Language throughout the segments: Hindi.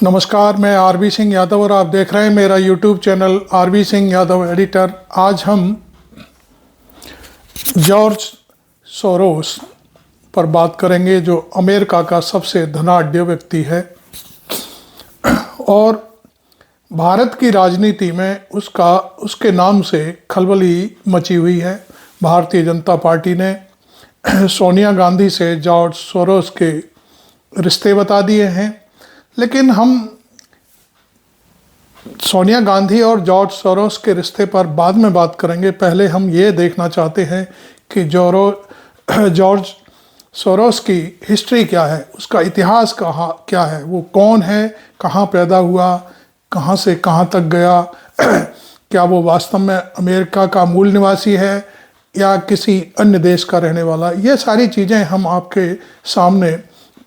नमस्कार, मैं आरबी सिंह यादव और आप देख रहे हैं मेरा YouTube channel R B Singh Yadav editor. आज हम जॉर्ज सोरोस पर बात करेंगे, जो अमेरिका का सबसे धनाढ्य व्यक्ति है और भारत की राजनीति में उसके नाम से खलबली मची हुई है। भारतीय जनता पार्टी ने सोनिया गांधी से जॉर्ज सोरोस के रिश्ते बता दिए हैं, लेकिन हम सोनिया गांधी और जॉर्ज सोरोस के रिश्ते पर बाद में बात करेंगे। पहले हम ये देखना चाहते हैं कि जॉर्ज सोरोस की हिस्ट्री क्या है, उसका इतिहास क्या है, वो कौन है, कहाँ पैदा हुआ, कहाँ से कहाँ तक गया, क्या वो वास्तव में अमेरिका का मूल निवासी है या किसी अन्य देश का रहने वाला। ये सारी चीज़ें हम आपके सामने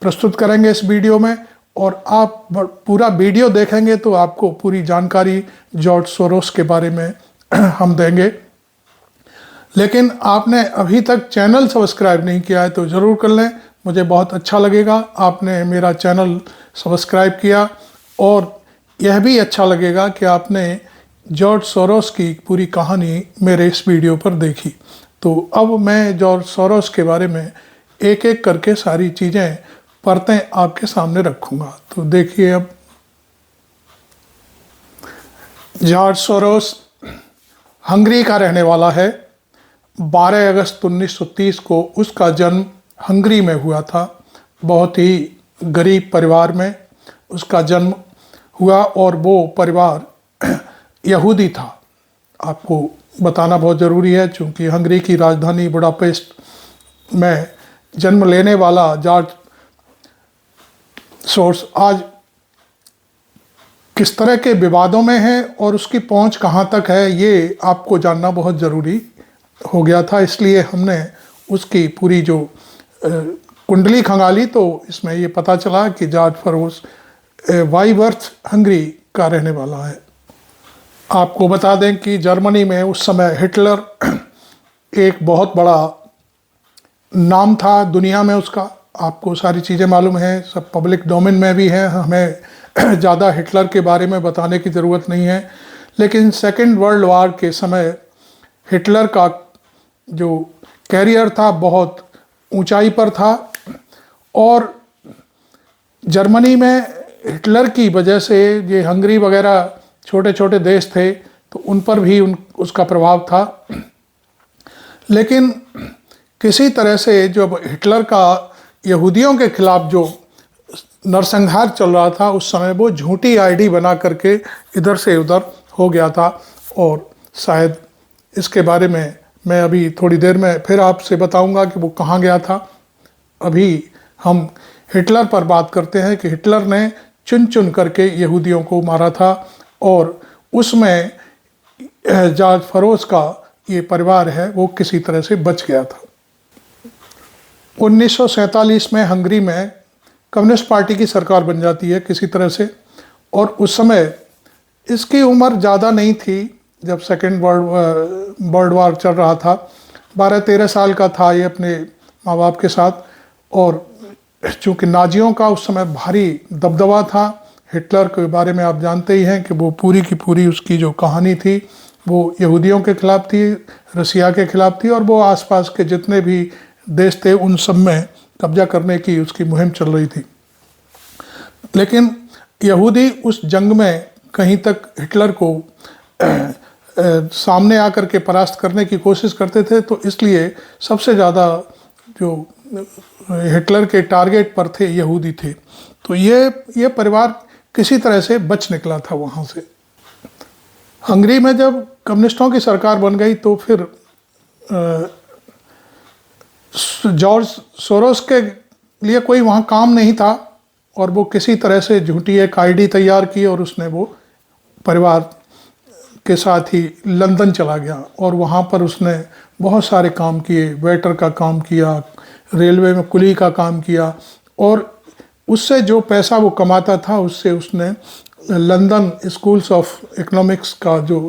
प्रस्तुत करेंगे इस वीडियो में, और आप पूरा वीडियो देखेंगे तो आपको पूरी जानकारी जॉर्ज सोरोस के बारे में हम देंगे। लेकिन आपने अभी तक चैनल सब्सक्राइब नहीं किया है तो ज़रूर कर लें, मुझे बहुत अच्छा लगेगा आपने मेरा चैनल सब्सक्राइब किया, और यह भी अच्छा लगेगा कि आपने जॉर्ज सोरोस की पूरी कहानी मेरे इस वीडियो पर देखी। तो अब मैं जॉर्ज सोरोस के बारे में एक एक करके सारी चीज़ें परतें आपके सामने रखूँगा। तो देखिए, अब जॉर्ज सोरोस हंगरी का रहने वाला है। 12 अगस्त 1930 को उसका जन्म हंगरी में हुआ था। बहुत ही गरीब परिवार में उसका जन्म हुआ और वो परिवार यहूदी था। आपको बताना बहुत ज़रूरी है, क्योंकि हंगरी की राजधानी बुडापेस्ट में जन्म लेने वाला जॉर्ज सोरोस आज किस तरह के विवादों में है और उसकी पहुंच कहां तक है, ये आपको जानना बहुत ज़रूरी हो गया था। इसलिए हमने उसकी पूरी जो कुंडली खंगाली तो इसमें ये पता चला कि जॉर्ज सोरोस वाईवर्थ हंगरी का रहने वाला है। आपको बता दें कि जर्मनी में उस समय हिटलर एक बहुत बड़ा नाम था दुनिया में उसका। आपको सारी चीज़ें मालूम हैं, सब पब्लिक डोमेन में भी है, हमें ज़्यादा हिटलर के बारे में बताने की ज़रूरत नहीं है। लेकिन सेकेंड वर्ल्ड वार के समय हिटलर का जो कैरियर था बहुत ऊंचाई पर था, और जर्मनी में हिटलर की वजह से ये हंगरी वगैरह छोटे छोटे देश थे तो उन पर भी उसका प्रभाव था। लेकिन किसी तरह से जब हिटलर का यहूदियों के खिलाफ जो नरसंहार चल रहा था, उस समय वो झूठी आईडी बना करके इधर से उधर हो गया था, और शायद इसके बारे में मैं अभी थोड़ी देर में फिर आपसे बताऊंगा कि वो कहाँ गया था। अभी हम हिटलर पर बात करते हैं कि हिटलर ने चुन चुन करके यहूदियों को मारा था, और उसमें जॉर्ज सोरोस का ये परिवार है वो किसी तरह से बच गया था। 1947 में हंगरी में कम्युनिस्ट पार्टी की सरकार बन जाती है किसी तरह से, और उस समय इसकी उम्र ज़्यादा नहीं थी जब सेकेंड वर्ल्ड वार चल रहा था। 12-13 साल का था ये अपने माँ बाप के साथ, और चूँकि नाजियों का उस समय भारी दबदबा था। हिटलर के बारे में आप जानते ही हैं कि वो पूरी की पूरी उसकी जो कहानी थी वो यहूदियों के खिलाफ थी, रसिया के खिलाफ थी, और वो आसपास के जितने भी देश थे उन सब में कब्जा करने की उसकी मुहिम चल रही थी। लेकिन यहूदी उस जंग में कहीं तक हिटलर को सामने आकर के परास्त करने की कोशिश करते थे, तो इसलिए सबसे ज़्यादा जो हिटलर के टारगेट पर थे यहूदी थे। तो ये परिवार किसी तरह से बच निकला था वहाँ से। हंगरी में जब कम्युनिस्टों की सरकार बन गई तो फिर जॉर्ज सोरोस के लिए कोई वहाँ काम नहीं था, और वो किसी तरह से झूठी एक आईडी तैयार की और उसने वो परिवार के साथ ही लंदन चला गया, और वहाँ पर उसने बहुत सारे काम किए। वेटर का काम किया, रेलवे में कुली का काम किया, और उससे जो पैसा वो कमाता था उससे उसने लंदन स्कूल्स ऑफ इकोनॉमिक्स का जो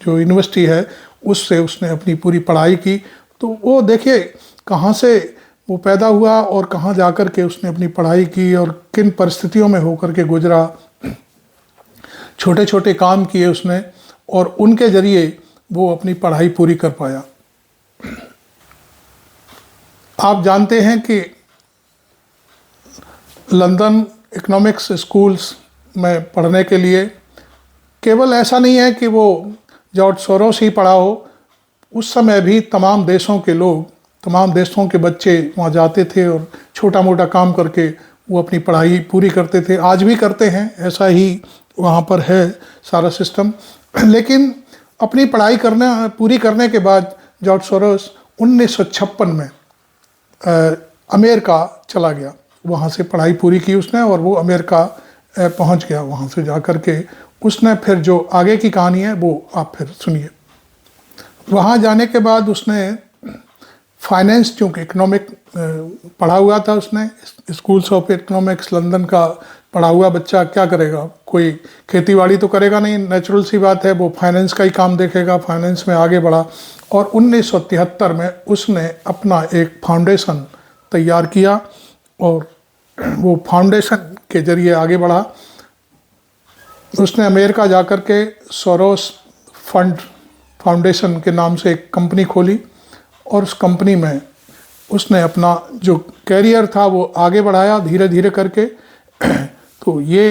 यूनिवर्सिटी है उससे उसने अपनी पूरी पढ़ाई की। तो वो देखिए कहाँ से वो पैदा हुआ और कहाँ जाकर के उसने अपनी पढ़ाई की और किन परिस्थितियों में होकर के गुजरा, छोटे छोटे काम किए उसने और उनके ज़रिए वो अपनी पढ़ाई पूरी कर पाया। आप जानते हैं कि लंदन इकोनॉमिक्स स्कूल्स में पढ़ने के लिए केवल ऐसा नहीं है कि वो जॉर्ज सोरोस ही पढ़ा हो, उस समय भी तमाम देशों के लोग, तमाम देशों के बच्चे वहाँ जाते थे और छोटा मोटा काम करके वो अपनी पढ़ाई पूरी करते थे। आज भी करते हैं, ऐसा ही वहाँ पर है सारा सिस्टम। लेकिन अपनी पढ़ाई पूरी करने के बाद जॉर्ज सोरोस 1956 में अमेरिका चला गया। वहाँ से पढ़ाई पूरी की उसने और वो अमेरिका पहुँच गया। वहाँ से जा कर के उसने फिर जो आगे की कहानी है वो आप फिर सुनिए। वहाँ जाने के बाद उसने फाइनेंस, चूँकि इकोनॉमिक पढ़ा हुआ था उसने, स्कूल्स ऑफ इकोनॉमिक्स लंदन का पढ़ा हुआ बच्चा क्या करेगा, कोई खेतीबाड़ी तो करेगा नहीं, नेचुरल सी बात है, वो फाइनेंस का ही काम देखेगा। फाइनेंस में आगे बढ़ा और 1973 में उसने अपना एक फाउंडेशन तैयार किया और वो फाउंडेशन के ज़रिए आगे बढ़ा। उसने अमेरिका जाकर के सोरोस फंड फाउंडेशन के नाम से एक कंपनी खोली और उस कंपनी में उसने अपना जो कैरियर था वो आगे बढ़ाया धीरे धीरे करके। तो ये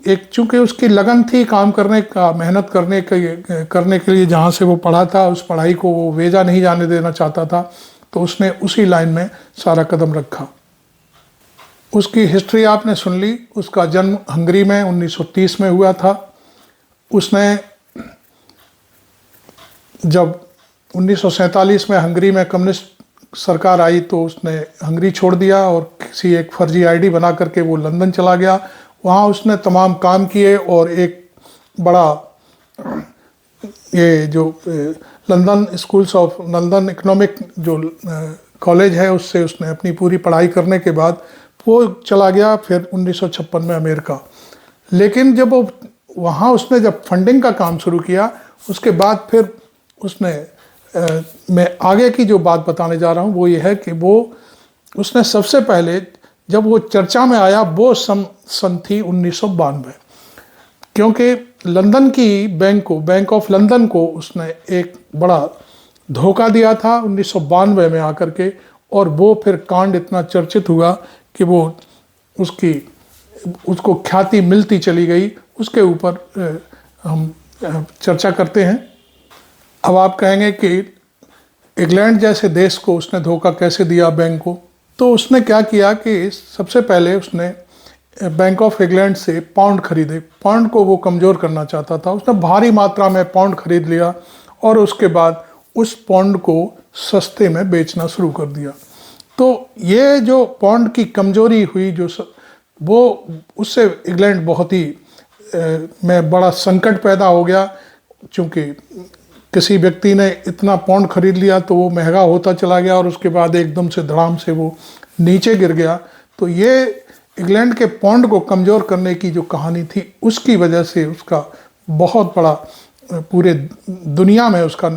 एक, चूँकि उसकी लगन थी काम करने का, मेहनत करने के लिए, जहाँ से वो पढ़ा था उस पढ़ाई को वो वेजा नहीं जाने देना चाहता था, तो उसने उसी लाइन में सारा कदम रखा। उसकी हिस्ट्री आपने सुन ली। उसका जन्म हंगरी में 1930 में हुआ था। उसने जब 1947 में हंगरी में कम्युनिस्ट सरकार आई तो उसने हंगरी छोड़ दिया और किसी एक फर्जी आईडी बना करके वो लंदन चला गया। वहाँ उसने तमाम काम किए और एक बड़ा ये जो London schools of London economic जो कॉलेज है उससे उसने अपनी पूरी पढ़ाई करने के बाद वो चला गया फिर 1956 में अमेरिका। लेकिन जब वो वहाँ उसने जब फंडिंग का काम शुरू किया उसके बाद फिर उसने मैं आगे की जो बात बताने जा रहा हूँ वो ये है कि वो उसने सबसे पहले जब वो चर्चा में आया वो सन थी 1992, क्योंकि लंदन की बैंक ऑफ लंदन को उसने एक बड़ा धोखा दिया था 1992 में आकर के, और वो फिर कांड इतना चर्चित हुआ कि वो उसको ख्याति मिलती चली गई। उसके ऊपर हम चर्चा करते हैं। अब आप कहेंगे कि इंग्लैंड जैसे देश को उसने धोखा कैसे दिया बैंक को। तो उसने क्या किया कि सबसे पहले उसने बैंक ऑफ इंग्लैंड से पाउंड खरीदे। पाउंड को वो कमज़ोर करना चाहता था। उसने भारी मात्रा में पाउंड खरीद लिया और उसके बाद उस पाउंड को सस्ते में बेचना शुरू कर दिया। तो ये जो पाउंड की कमज़ोरी हुई वो उससे इंग्लैंड बहुत ही में बड़ा संकट पैदा हो गया, क्योंकि किसी व्यक्ति ने इतना पाउंड खरीद लिया तो वो महंगा होता चला गया और उसके बाद एकदम से धड़ाम से वो नीचे गिर गया। तो ये इंग्लैंड के पाउंड को कमज़ोर करने की जो कहानी थी उसकी वजह से उसका बहुत बड़ा पूरे दुनिया में उसका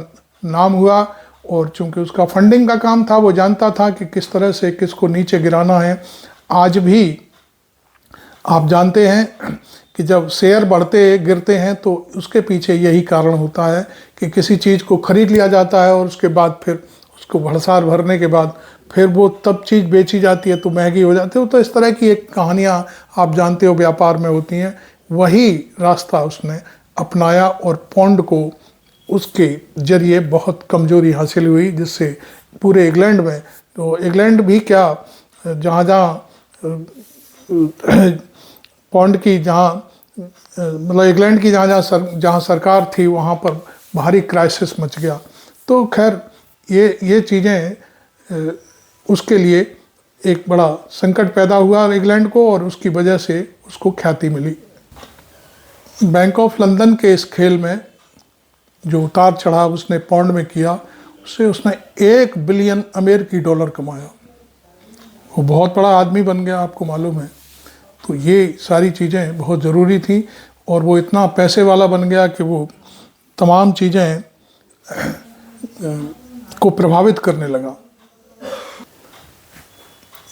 नाम हुआ। और चूंकि उसका फंडिंग का काम था, वो जानता था कि किस तरह से किसको नीचे गिराना है। आज भी आप जानते हैं कि जब शेयर बढ़ते गिरते हैं तो उसके पीछे यही कारण होता है कि किसी चीज़ को खरीद लिया जाता है और उसके बाद फिर उसको भड़सार भरने के बाद फिर वो तब चीज़ बेची जाती है तो महंगी हो जाती है। तो इस तरह की एक कहानियाँ आप जानते हो व्यापार में होती हैं। वही रास्ता उसने अपनाया और पाउंड को उसके ज़रिए बहुत कमज़ोरी हासिल हुई, जिससे पूरे इंग्लैंड में, तो इंग्लैंड भी क्या, जहाँ पाउंड की मतलब इंग्लैंड की जहाँ सरकार थी वहाँ पर भारी क्राइसिस मच गया। तो खैर ये चीज़ें उसके लिए एक बड़ा संकट पैदा हुआ इंग्लैंड को और उसकी वजह से उसको ख्याति मिली। बैंक ऑफ लंदन के इस खेल में जो उतार चढ़ाव उसने पाउंड में किया, उससे उसने $1 बिलियन अमेरिकी डॉलर कमाया। वो बहुत बड़ा आदमी बन गया, आपको मालूम है। तो ये सारी चीज़ें बहुत ज़रूरी थी और वो इतना पैसे वाला बन गया कि वो तमाम चीज़ें को प्रभावित करने लगा।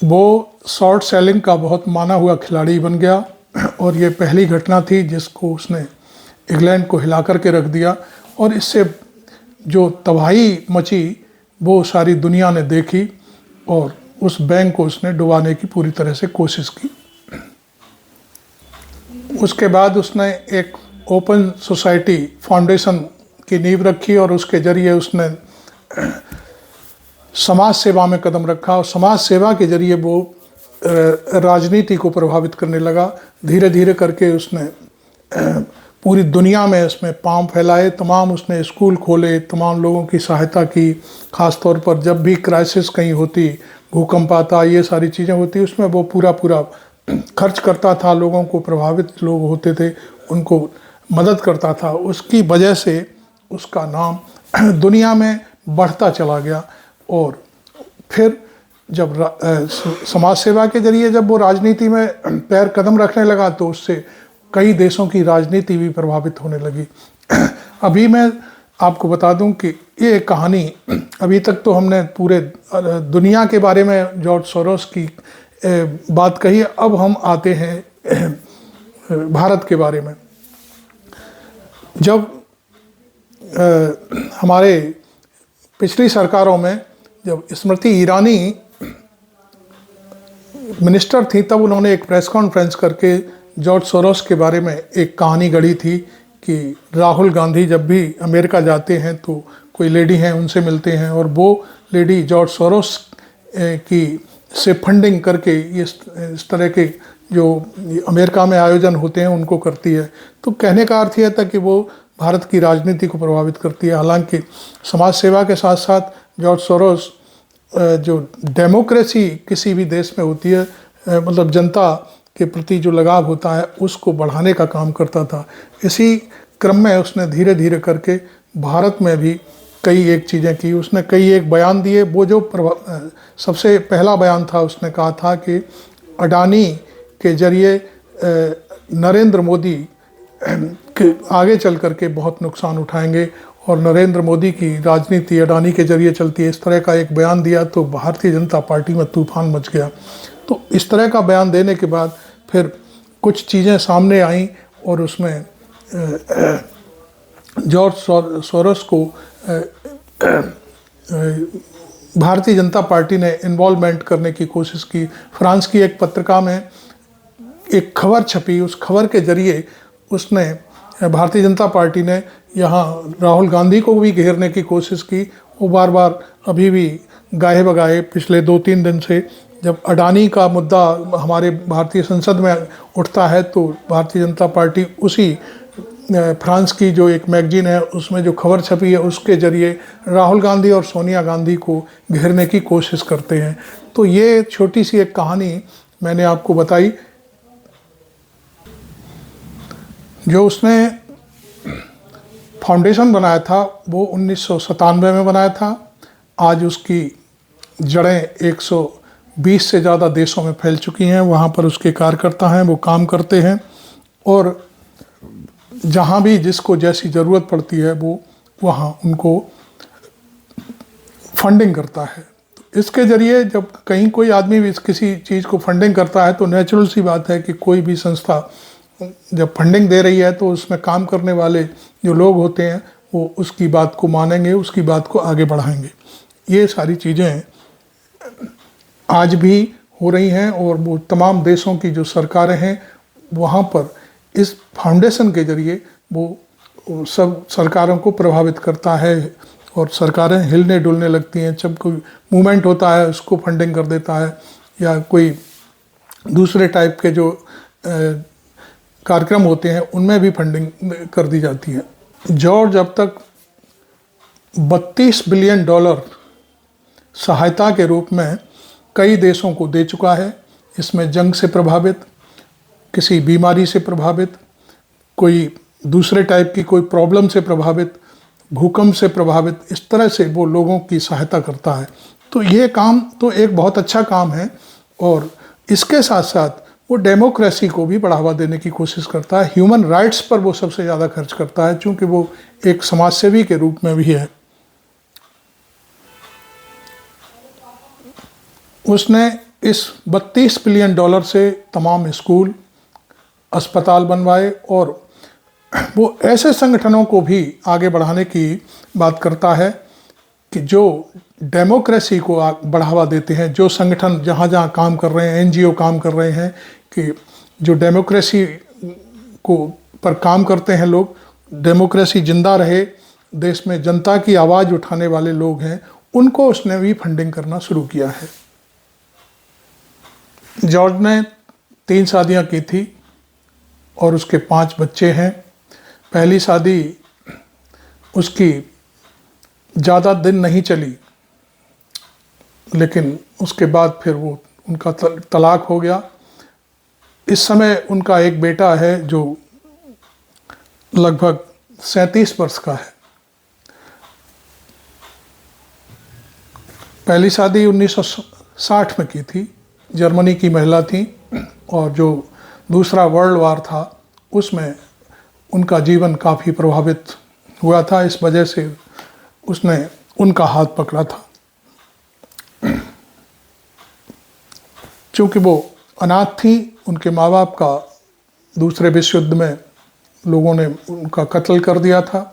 वो शॉर्ट सेलिंग का बहुत माना हुआ खिलाड़ी बन गया और ये पहली घटना थी जिसको उसने इंग्लैंड को हिला करके रख दिया। और इससे जो तबाही मची वो सारी दुनिया ने देखी और उस बैंक को उसने डुबाने की पूरी तरह से कोशिश की। उसके बाद उसने एक ओपन सोसाइटी फाउंडेशन की नींव रखी और उसके जरिए उसने समाज सेवा में कदम रखा और समाज सेवा के जरिए वो राजनीति को प्रभावित करने लगा। धीरे धीरे करके उसने पूरी दुनिया में उसमें पांव फैलाए, तमाम उसने स्कूल खोले, तमाम लोगों की सहायता की। ख़ास तौर पर जब भी क्राइसिस कहीं होती, भूकंप आता, ये सारी चीज़ें होती, उसमें वो पूरा खर्च करता था। लोगों को, प्रभावित लोग होते थे उनको मदद करता था। उसकी वजह से उसका नाम दुनिया में बढ़ता चला गया। और फिर जब समाज सेवा के जरिए जब वो राजनीति में पैर कदम रखने लगा तो उससे कई देशों की राजनीति भी प्रभावित होने लगी। अभी मैं आपको बता दूं कि ये कहानी, अभी तक तो हमने पूरे दुनिया के बारे में जॉर्ज सोरोस की बात कही। अब हम आते हैं भारत के बारे में। जब हमारे पिछली सरकारों में जब स्मृति ईरानी मिनिस्टर थी तब उन्होंने एक प्रेस कॉन्फ्रेंस करके जॉर्ज सोरोस के बारे में एक कहानी गढ़ी थी कि राहुल गांधी जब भी अमेरिका जाते हैं तो कोई लेडी हैं उनसे मिलते हैं और वो लेडी जॉर्ज सोरोस की से फंडिंग करके इस तरह के जो अमेरिका में आयोजन होते हैं उनको करती है। तो कहने का अर्थ यह था कि वो भारत की राजनीति को प्रभावित करती है। हालांकि समाज सेवा के साथ साथ जॉर्ज सोरोस जो डेमोक्रेसी किसी भी देश में होती है, मतलब जनता के प्रति जो लगाव होता है उसको बढ़ाने का काम करता था। इसी क्रम में उसने धीरे धीरे करके भारत में भी कई एक चीज़ें की। उसने कई एक बयान दिए। वो जो सबसे पहला बयान था, उसने कहा था कि अडानी के जरिए नरेंद्र मोदी आगे चल करके बहुत नुकसान उठाएंगे और नरेंद्र मोदी की राजनीति अडानी के जरिए चलती है। इस तरह का एक बयान दिया तो भारतीय जनता पार्टी में तूफान मच गया। तो इस तरह का बयान देने के बाद फिर कुछ चीज़ें सामने आईं और उसमें जॉर्ज सोरोस को भारतीय जनता पार्टी ने इन्वॉल्वमेंट करने की कोशिश की। फ्रांस की एक पत्रिका में एक खबर छपी, उस खबर के जरिए उसने भारतीय जनता पार्टी ने यहाँ राहुल गांधी को भी घेरने की कोशिश की। वो बार बार अभी भी गाहे बगाहे पिछले 2-3 दिन से जब अडानी का मुद्दा हमारे भारतीय संसद में उठता है तो भारतीय जनता पार्टी उसी फ्रांस की जो एक मैगजीन है उसमें जो खबर छपी है उसके जरिए राहुल गांधी और सोनिया गांधी को घेरने की कोशिश करते हैं। तो ये छोटी सी एक कहानी मैंने आपको बताई। जो उसने फाउंडेशन बनाया था वो 1997 में बनाया था। आज उसकी जड़ें 120 से ज़्यादा देशों में फैल चुकी हैं। वहाँ पर उसके कार्यकर्ता हैं, वो काम करते हैं और जहाँ भी जिसको जैसी ज़रूरत पड़ती है वो वहाँ उनको फंडिंग करता है। तो इसके ज़रिए जब कहीं कोई आदमी भी किसी चीज़ को फंडिंग करता है तो नेचुरल सी बात है कि कोई भी संस्था जब फंडिंग दे रही है तो उसमें काम करने वाले जो लोग होते हैं वो उसकी बात को मानेंगे, उसकी बात को आगे बढ़ाएंगे। ये सारी चीज़ें आज भी हो रही हैं और वो तमाम देशों की जो सरकारें हैं वहाँ पर इस फाउंडेशन के जरिए वो सब सरकारों को प्रभावित करता है और सरकारें हिलने डुलने लगती हैं। जब कोई मूवमेंट होता है उसको फंडिंग कर देता है या कोई दूसरे टाइप के जो कार्यक्रम होते हैं उनमें भी फंडिंग कर दी जाती है। जॉर्ज अब तक $32 बिलियन सहायता के रूप में कई देशों को दे चुका है। इसमें जंग से प्रभावित, किसी बीमारी से प्रभावित, कोई दूसरे टाइप की कोई प्रॉब्लम से प्रभावित, भूकंप से प्रभावित, इस तरह से वो लोगों की सहायता करता है। तो ये काम तो एक बहुत अच्छा काम है और इसके साथ साथ वो डेमोक्रेसी को भी बढ़ावा देने की कोशिश करता है। ह्यूमन राइट्स पर वो सबसे ज़्यादा खर्च करता है क्योंकि वो एक समाजसेवी के रूप में भी है। उसने इस $32 बिलियन से तमाम स्कूल, अस्पताल बनवाए और वो ऐसे संगठनों को भी आगे बढ़ाने की बात करता है कि जो डेमोक्रेसी को बढ़ावा देते हैं, जो संगठन जहाँ जहाँ काम कर रहे हैं, एनजीओ काम कर रहे हैं, कि जो डेमोक्रेसी को पर काम करते हैं लोग, डेमोक्रेसी जिंदा रहे, देश में जनता की आवाज़ उठाने वाले लोग हैं, उनको उसने भी फंडिंग करना शुरू किया है। जॉर्ज ने 3 शादियाँ की थी और उसके 5 बच्चे हैं। पहली शादी उसकी ज़्यादा दिन नहीं चली, लेकिन उसके बाद फिर वो उनका तलाक हो गया। इस समय उनका एक बेटा है जो लगभग 37 वर्ष का है। पहली शादी 1960 में की थी, जर्मनी की महिला थी, और जो दूसरा वर्ल्ड वार था उसमें उनका जीवन काफ़ी प्रभावित हुआ था, इस वजह से उसने उनका हाथ पकड़ा था। चूँकि वो अनाथ थी, उनके माँ बाप का दूसरे विश्व युद्ध में लोगों ने उनका कत्ल कर दिया था।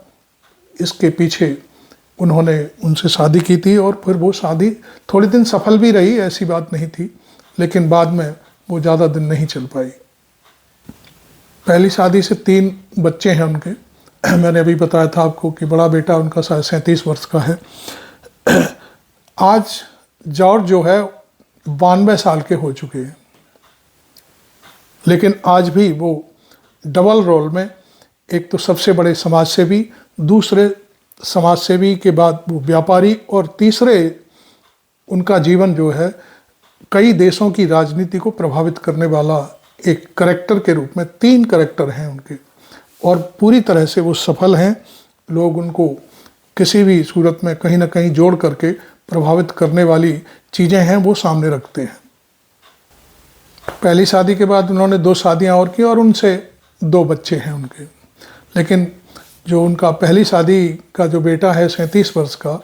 इसके पीछे उन्होंने उनसे शादी की थी और फिर वो शादी थोड़े दिन सफल भी रही, ऐसी बात नहीं थी, लेकिन बाद में वो ज़्यादा दिन नहीं चल पाई। पहली शादी से 3 बच्चे हैं उनके। मैंने अभी बताया था आपको कि बड़ा बेटा उनका 37 वर्ष का है। आज जॉर्ज जो है 92 साल के हो चुके हैं, लेकिन आज भी वो डबल रोल में, एक तो सबसे बड़े समाजसेवी, दूसरे समाजसेवी के बाद वो व्यापारी, और तीसरे उनका जीवन जो है कई देशों की राजनीति को प्रभावित करने वाला एक करैक्टर के रूप में। 3 करैक्टर हैं उनके और पूरी तरह से वो सफल हैं। लोग उनको किसी भी सूरत में कहीं ना कहीं जोड़ करके प्रभावित करने वाली चीज़ें हैं वो सामने रखते हैं। पहली शादी के बाद उन्होंने 2 शादियां और की और उनसे 2 बच्चे हैं उनके। लेकिन जो उनका पहली शादी का जो बेटा है 37 वर्ष का,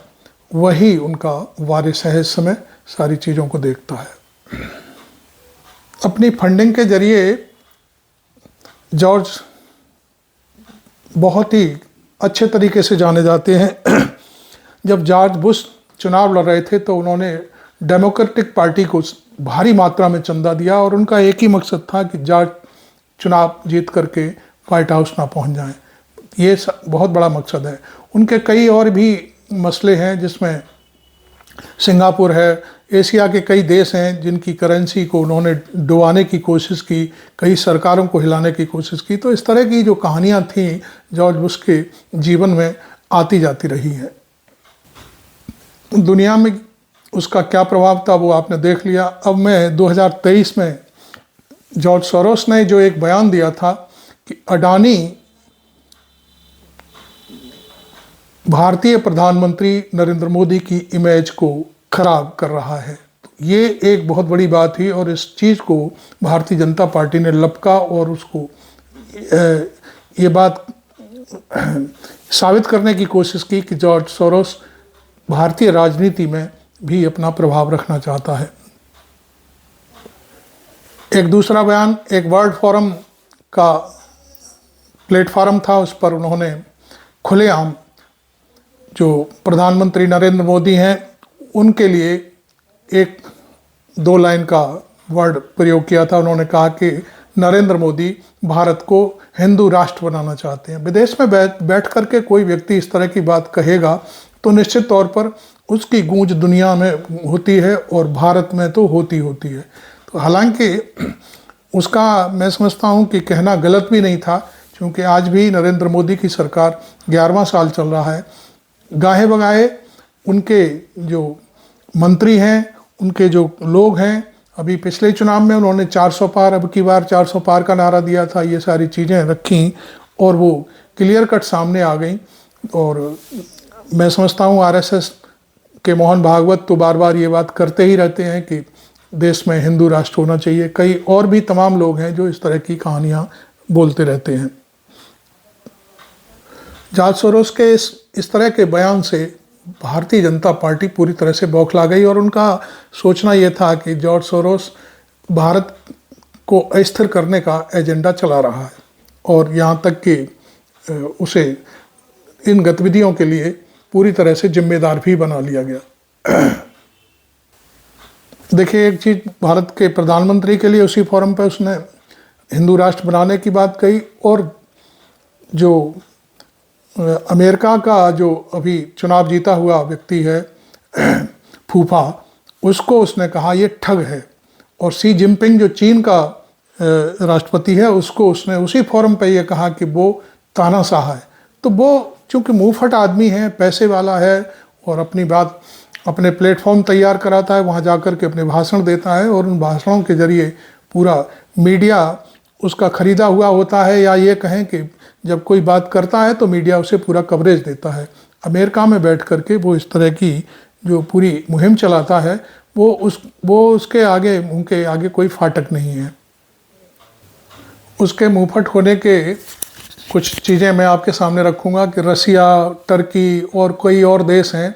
वही उनका वारिस है, इस समय सारी चीज़ों को देखता है। अपनी फंडिंग के जरिए जॉर्ज बहुत ही अच्छे तरीके से जाने जाते हैं। जब जॉर्ज बुश चुनाव लड़ रहे थे तो उन्होंने डेमोक्रेटिक पार्टी को भारी मात्रा में चंदा दिया और उनका एक ही मकसद था कि जॉर्ज चुनाव जीत करके व्हाइट हाउस ना पहुंच जाएं। ये बहुत बड़ा मकसद है। उनके कई और भी मसले हैं, जिसमें सिंगापुर है, एशिया के कई देश हैं जिनकी करेंसी को उन्होंने डुबाने की कोशिश की, कई सरकारों को हिलाने की कोशिश की। तो इस तरह की जो कहानियाँ थीं जॉर्ज बुश के जीवन में आती जाती रही हैं। दुनिया में उसका क्या प्रभाव था वो आपने देख लिया। अब मैं 2023 में जॉर्ज सोरोस ने जो एक बयान दिया था कि अडानी भारतीय प्रधानमंत्री नरेंद्र मोदी की इमेज को खराब कर रहा है, तो ये एक बहुत बड़ी बात थी और इस चीज़ को भारतीय जनता पार्टी ने लपका और उसको ये बात साबित करने की कोशिश की कि जॉर्ज सोरोस भारतीय राजनीति में भी अपना प्रभाव रखना चाहता है। एक दूसरा बयान एक वर्ल्ड फोरम का प्लेटफॉर्म था, उस पर उन्होंने खुलेआम जो प्रधानमंत्री नरेंद्र मोदी हैं उनके लिए 1-2 लाइन का वर्ड प्रयोग किया था। उन्होंने कहा कि नरेंद्र मोदी भारत को हिंदू राष्ट्र बनाना चाहते हैं। विदेश में बैठ करके कोई व्यक्ति इस तरह की बात कहेगा तो निश्चित तौर पर उसकी गूंज दुनिया में होती है और भारत में तो होती है। तो हालांकि उसका मैं समझता हूं कि कहना गलत भी नहीं था, क्योंकि आज भी नरेंद्र मोदी की सरकार 11वां साल चल रहा है। गाहे बगाहे उनके जो मंत्री हैं, उनके जो लोग हैं, अभी पिछले चुनाव में उन्होंने 400 पार, अब की बार 400 पार का नारा दिया था। ये सारी चीज़ें रखी और वो क्लियर कट सामने आ गई। और मैं समझता हूँ आरएसएस के मोहन भागवत तो बार बार ये बात करते ही रहते हैं कि देश में हिंदू राष्ट्र होना चाहिए। कई और भी तमाम लोग हैं जो इस तरह की कहानियाँ बोलते रहते हैं। जॉर्ज सोरोस के इस तरह के बयान से भारतीय जनता पार्टी पूरी तरह से बौखला गई और उनका सोचना ये था कि जॉर्ज सोरोस भारत को अस्थिर करने का एजेंडा चला रहा है और यहाँ तक कि उसे इन गतिविधियों के लिए पूरी तरह से जिम्मेदार भी बना लिया गया। देखिए, एक चीज़ भारत के प्रधानमंत्री के लिए उसी फोरम पे उसने हिंदू राष्ट्र बनाने की बात कही और जो अमेरिका का जो अभी चुनाव जीता हुआ व्यक्ति है फूफा, उसको उसने कहा ये ठग है। और शी जिनपिंग जो चीन का राष्ट्रपति है, उसको उसने उसी फोरम पे ये कहा कि वो तानाशाह है। तो वो चूँकि मुंहफट आदमी है, पैसे वाला है और अपनी बात अपने प्लेटफॉर्म तैयार कराता है, वहाँ जाकर के अपने भाषण देता है और उन भाषणों के जरिए पूरा मीडिया उसका खरीदा हुआ होता है, या ये कहें कि जब कोई बात करता है तो मीडिया उसे पूरा कवरेज देता है। अमेरिका में बैठ करके वो इस तरह की जो पूरी मुहिम चलाता है, वो उसके आगे, उनके आगे कोई फाटक नहीं है। उसके मुंहफट होने के कुछ चीज़ें मैं आपके सामने रखूँगा कि रसिया, टर्की और कई और देश हैं,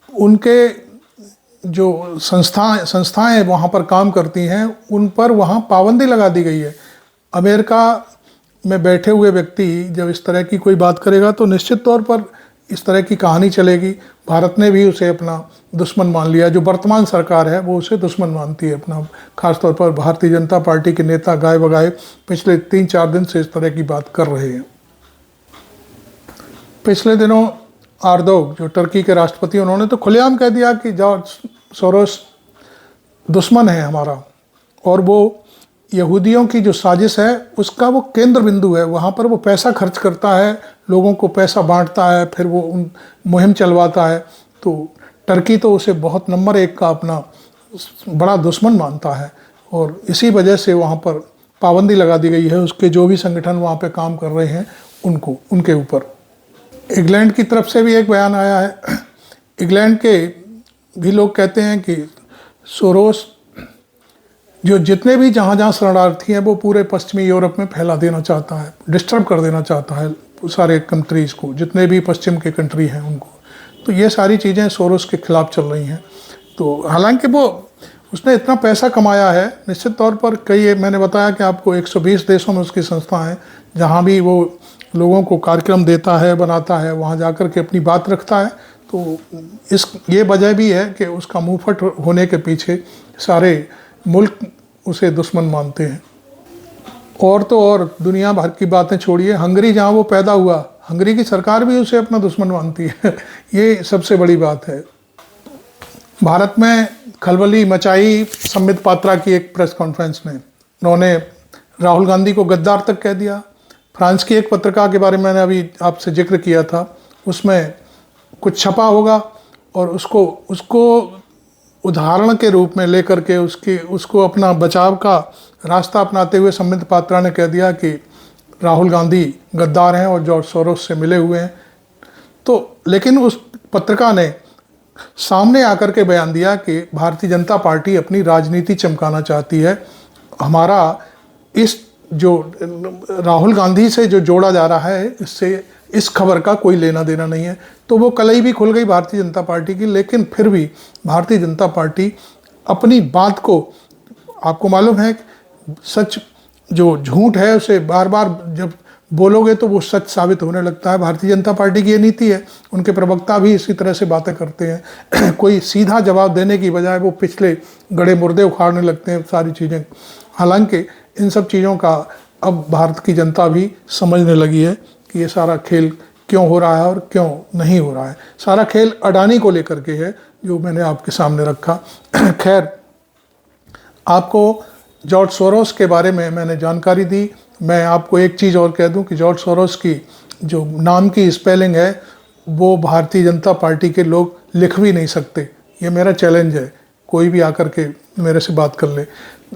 उनके जो संस्थाएं वहाँ पर काम करती हैं, उन पर वहाँ पाबंदी लगा दी गई है। अमेरिका में बैठे हुए व्यक्ति जब इस तरह की कोई बात करेगा तो निश्चित तौर पर इस तरह की कहानी चलेगी। भारत ने भी उसे अपना दुश्मन मान लिया। जो वर्तमान सरकार है वो उसे दुश्मन मानती है अपना। खासतौर पर भारतीय जनता पार्टी के नेता गाए बगाए पिछले 3-4 दिन से इस तरह की बात कर रहे हैं। पिछले दिनों आर्दोग जो टर्की के राष्ट्रपति, उन्होंने तो खुलेआम कह दिया कि जॉर्ज सोरोस दुश्मन है हमारा और वो यहूदियों की जो साजिश है उसका वो केंद्र बिंदु है। वहाँ पर वो पैसा खर्च करता है, लोगों को पैसा बांटता है, फिर वो उन मुहिम चलवाता है। तो टर्की तो उसे बहुत नंबर 1 का अपना बड़ा दुश्मन मानता है और इसी वजह से वहाँ पर पाबंदी लगा दी गई है उसके जो भी संगठन वहाँ पे काम कर रहे हैं उनके ऊपर। इंग्लैंड की तरफ से भी एक बयान आया है। इंग्लैंड के भी लोग कहते हैं कि सोरोस जो जितने भी जहाँ शरणार्थी हैं वो पूरे पश्चिमी यूरोप में फैला देना चाहता है, डिस्टर्ब कर देना चाहता है सारे कंट्रीज़ को, जितने भी पश्चिम के कंट्री हैं उनको। तो ये सारी चीज़ें सोरोस के खिलाफ चल रही हैं। तो हालांकि उसने इतना पैसा कमाया है, निश्चित तौर पर कई, मैंने बताया कि आपको 120 देशों में उसकी संस्था है, जहाँ भी वो लोगों को कार्यक्रम देता है, बनाता है, वहाँ जाकर के अपनी बात रखता है। तो ये वजह भी है कि उसका मुंहफट होने के पीछे सारे मुल्क उसे दुश्मन मानते हैं। और तो और दुनिया भर की बातें छोड़िए, हंगरी जहाँ वो पैदा हुआ, हंगरी की सरकार भी उसे अपना दुश्मन मानती है। ये सबसे बड़ी बात है। भारत में खलबली मचाई संबित पात्रा की एक प्रेस कॉन्फ्रेंस में। उन्होंने राहुल गांधी को गद्दार तक कह दिया। फ्रांस की एक पत्रिका के बारे में मैंने अभी आपसे जिक्र किया था, उसमें कुछ छपा होगा और उसको उदाहरण के रूप में लेकर के उसको अपना बचाव का रास्ता अपनाते हुए संबित पात्रा ने कह दिया कि राहुल गांधी गद्दार हैं और जॉर्ज सोरोस से मिले हुए हैं। तो लेकिन उस पत्रिका ने सामने आकर के बयान दिया कि भारतीय जनता पार्टी अपनी राजनीति चमकाना चाहती है। हमारा जो राहुल गांधी से जो जोड़ा जा रहा है, इससे इस खबर का कोई लेना देना नहीं है। तो वो कलई भी खुल गई भारतीय जनता पार्टी की। लेकिन फिर भी भारतीय जनता पार्टी अपनी बात को, आपको मालूम है सच जो झूठ है उसे बार बार जब बोलोगे तो वो सच साबित होने लगता है। भारतीय जनता पार्टी की ये नीति है। उनके प्रवक्ता भी इसी तरह से बातें करते हैं। कोई सीधा जवाब देने की बजाय वो पिछले गड़े मुर्दे उखाड़ने लगते हैं सारी चीज़ें। हालांकि इन सब चीज़ों का अब भारत की जनता भी समझने लगी है कि ये सारा खेल क्यों हो रहा है और क्यों नहीं हो रहा है। सारा खेल अडानी को लेकर के है जो मैंने आपके सामने रखा। खैर, आपको जॉर्ज सोरोस के बारे में मैंने जानकारी दी। मैं आपको एक चीज़ और कह दूं कि जॉर्ज सोरोस की जो नाम की स्पेलिंग है वो भारतीय जनता पार्टी के लोग लिख भी नहीं सकते। ये मेरा चैलेंज है, कोई भी आकर के मेरे से बात कर ले।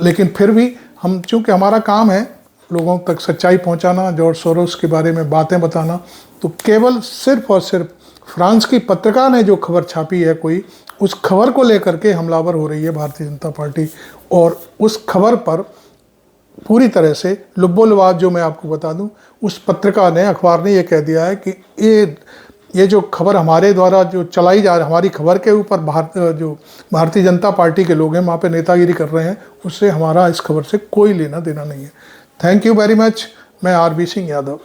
लेकिन फिर भी हम, चूँकि हमारा काम है लोगों तक सच्चाई पहुंचाना, जॉर्ज सोरोस के बारे में बातें बताना, तो केवल सिर्फ और सिर्फ फ्रांस की पत्रिका ने जो खबर छापी है कोई, उस खबर को लेकर के हमलावर हो रही है भारतीय जनता पार्टी। और उस खबर पर पूरी तरह से लुब्बो लुआब, जो मैं आपको बता दूं, उस पत्रिका ने, अखबार ने ये कह दिया है कि ये ये जो खबर हमारे द्वारा जो चलाई जा रही, हमारी खबर के ऊपर जो भारतीय जनता पार्टी के लोग हैं वहाँ पे नेतागिरी कर रहे हैं, उससे हमारा इस खबर से कोई लेना देना नहीं है। Thank you very much. मैं आरबी सिंह यादव।